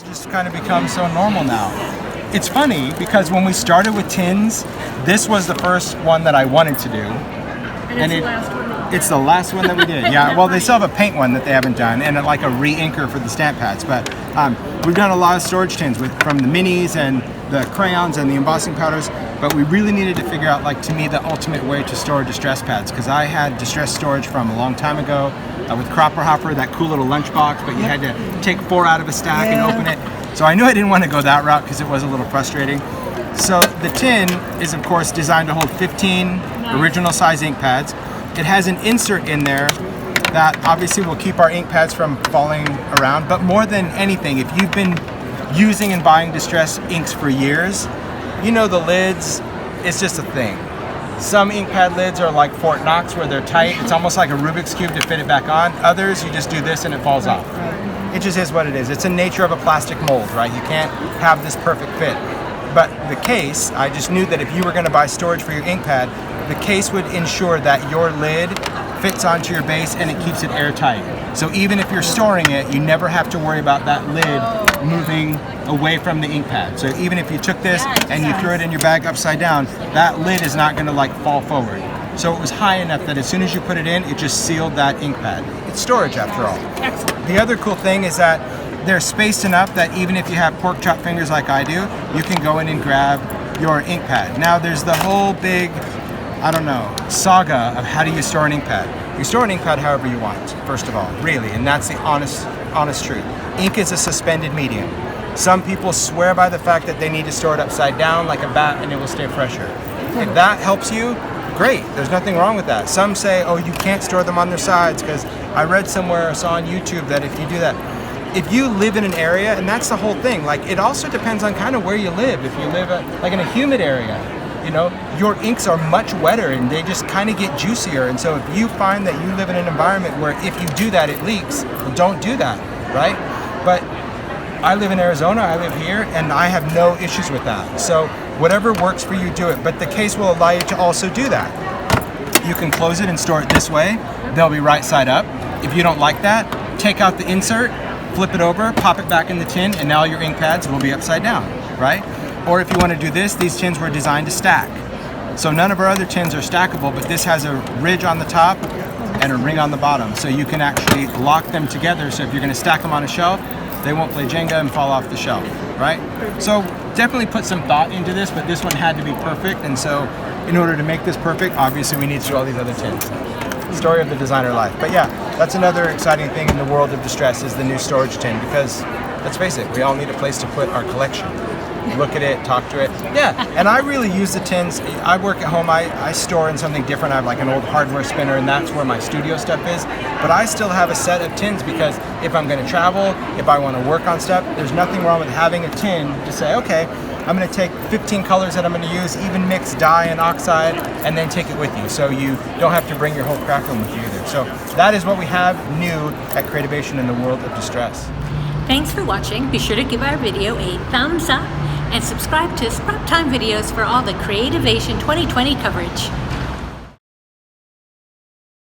It's just kind of become so normal now. It's funny because when we started with tins, this was the first one that I wanted to do. And it's the last one. It's the last one that we did, yeah. Well, they still have a paint one that they haven't done, and like a re-inker for the stamp pads. But we've done a lot of storage tins from the minis and the crayons and the embossing powders. But we really needed to figure out, like, to me, the ultimate way to store distress pads, because I had distress storage from a long time ago with Cropper Hopper, that cool little lunchbox, but you had to take 4 out of a stack and open it. So I knew I didn't want to go that route because it was a little frustrating. So the tin is, of course, designed to hold 15 original size ink pads. It has an insert in there that obviously will keep our ink pads from falling around, but more than anything, if you've been using and buying distress inks for years, you know the lids, it's just a thing. Some ink pad lids are like Fort Knox where they're tight. It's almost like a Rubik's Cube to fit it back on. Others, you just do this and it falls off. It just is what it is. It's the nature of a plastic mold, right? You can't have this perfect fit. But the case, I just knew that if you were gonna buy storage for your ink pad, the case would ensure that your lid fits onto your base and it keeps it airtight. So even if you're storing it, you never have to worry about that lid moving away from the ink pad. So even if you took this and you threw it in your bag upside down, that lid is not gonna like fall forward. So it was high enough that as soon as you put it in, it just sealed that ink pad. It's storage after all. The other cool thing is that they're spaced enough that even if you have pork chop fingers like I do, you can go in and grab your ink pad. Now there's the whole big, I don't know, saga of how do you store an ink pad. You store an ink pad however you want, first of all, really, and that's the honest truth. Ink is a suspended medium. Some people swear by the fact that they need to store it upside down like a bat and it will stay fresher. If that helps you, great, there's nothing wrong with that. Some say, oh, you can't store them on their sides, because I read somewhere or saw on YouTube that if you do that, if you live in an area, and that's the whole thing, like it also depends on kind of where you live. If you live like in a humid area, you know, your inks are much wetter and they just kind of get juicier. And so if you find that you live in an environment where if you do that, it leaks, well, don't do that, right? But I live in Arizona, I live here, and I have no issues with that. So whatever works for you, do it. But the case will allow you to also do that. You can close it and store it this way. They'll be right side up. If you don't like that, take out the insert, flip it over, pop it back in the tin, and now your ink pads will be upside down, right? Or if you want to do this, these tins were designed to stack. So none of our other tins are stackable, but this has a ridge on the top and a ring on the bottom. So you can actually lock them together. So if you're going to stack them on a shelf, they won't play Jenga and fall off the shelf, right? So definitely put some thought into this, but this one had to be perfect. And so in order to make this perfect, obviously we need to do all these other tins. Story of the designer life. But yeah, that's another exciting thing in the world of distress is the new storage tin, because let's face it, we all need a place to put our collection. Look at it, talk to it. Yeah, and I really use the tins. I work at home, I store in something different. I have like an old hardware spinner, and that's where my studio stuff is. But I still have a set of tins because if I'm gonna travel, if I wanna work on stuff, there's nothing wrong with having a tin to say, okay, I'm gonna take 15 colors that I'm gonna use, even mix dye and oxide, and then take it with you. So you don't have to bring your whole craft room with you either. So that is what we have new at Creativation in the world of distress. Thanks for watching. Be sure to give our video a thumbs up and subscribe to Scrap Time videos for all the Creativation 2020 coverage.